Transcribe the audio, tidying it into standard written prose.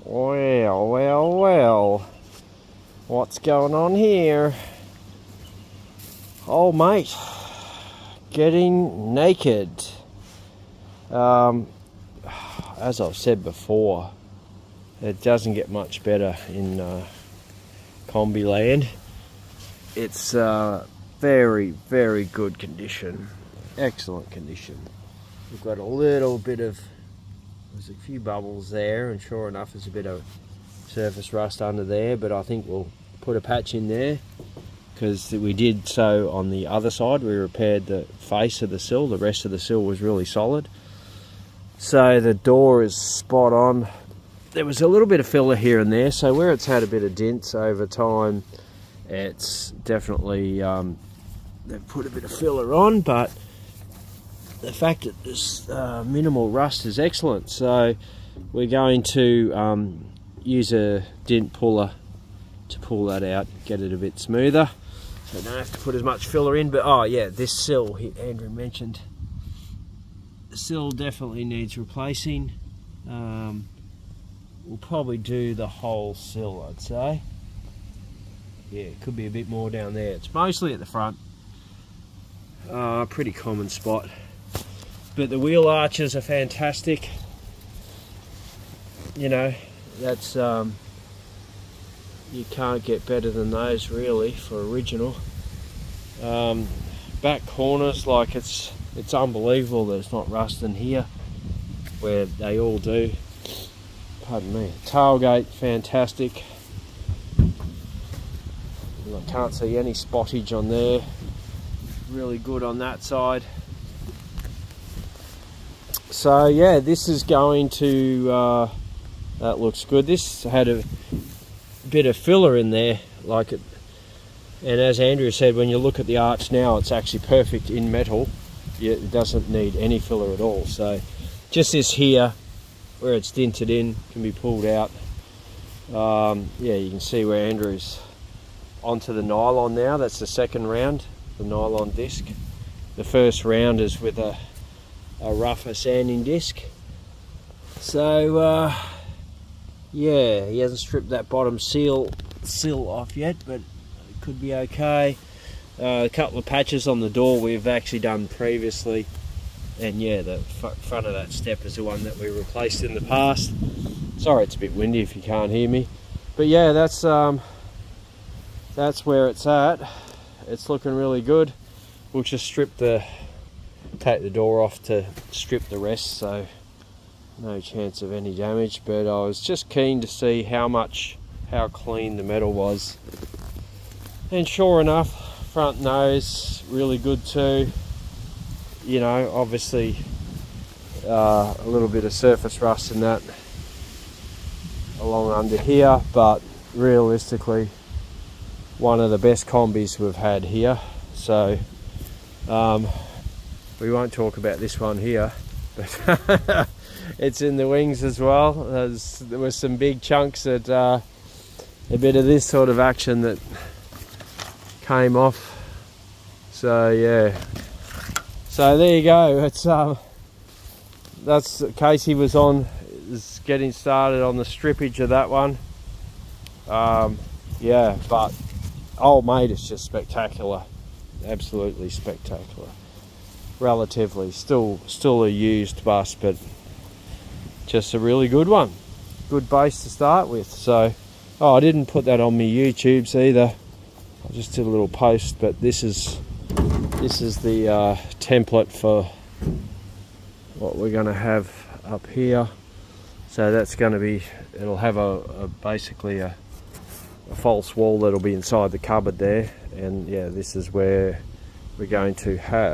Well, what's going on here? Oh mate, getting naked. As I've said before, it doesn't get much better in kombi land. It's very, very good condition, excellent condition. We've got a little bit of, there's a few bubbles there, and sure enough there's a bit of surface rust under there, but I think we'll put a patch in there because we did so on the other side. We repaired the face of the sill, the rest of the sill was really solid. So the door is spot on. There was a little bit of filler here and there, so where it's had a bit of dents over time, it's definitely, they've put a bit of filler on, but the fact that there's minimal rust is excellent. So we're going to use a dent puller to pull that out, get it a bit smoother, so I don't have to put as much filler in. But oh yeah, this sill, Andrew mentioned, the sill definitely needs replacing. We'll probably do the whole sill, I'd say. Yeah, it could be a bit more down there. It's mostly at the front. Pretty common spot. But the wheel arches are fantastic. You know, that's you can't get better than those really for original. Back corners, like it's unbelievable that it's not rusting here where they all do. Pardon me. Tailgate, fantastic. I can't see any spottage on there. Really good on that side. So yeah, this is going to, that looks good. This had a bit of filler in there, like it, and as Andrew said, when you look at the arch now, it's actually perfect in metal. It doesn't need any filler at all. So just this here, where it's dented in, can be pulled out. Yeah, you can see where Andrew's onto the nylon now. That's the second round, the nylon disc. The first round is with a rougher sanding disc. So yeah, he hasn't stripped that bottom sill off yet, but it could be okay. A couple of patches on the door we've actually done previously, and yeah, the front of that step is the one that we replaced in the past. Sorry it's a bit windy if you can't hear me, but yeah, that's where it's at. It's looking really good. We'll just take the door off to strip the rest, so no chance of any damage. But I was just keen to see how clean the metal was, and sure enough, front nose really good too. You know, obviously a little bit of surface rust in that along under here, but realistically one of the best kombis we've had here. So we won't talk about this one here, but it's in the wings as well. There was some big chunks that a bit of this sort of action that came off. So yeah, so there you go. It's that's Casey is getting started on the strippage of that one. Yeah, but old mate, it's just spectacular, absolutely spectacular. Relatively still a used bus, but just a really good one, good base to start with. So oh, I didn't put that on my YouTubes either, I just did a little post, but this is the template for what we're going to have up here. So that's going to be, it'll have basically a false wall that'll be inside the cupboard there, and yeah, this is where we're going to have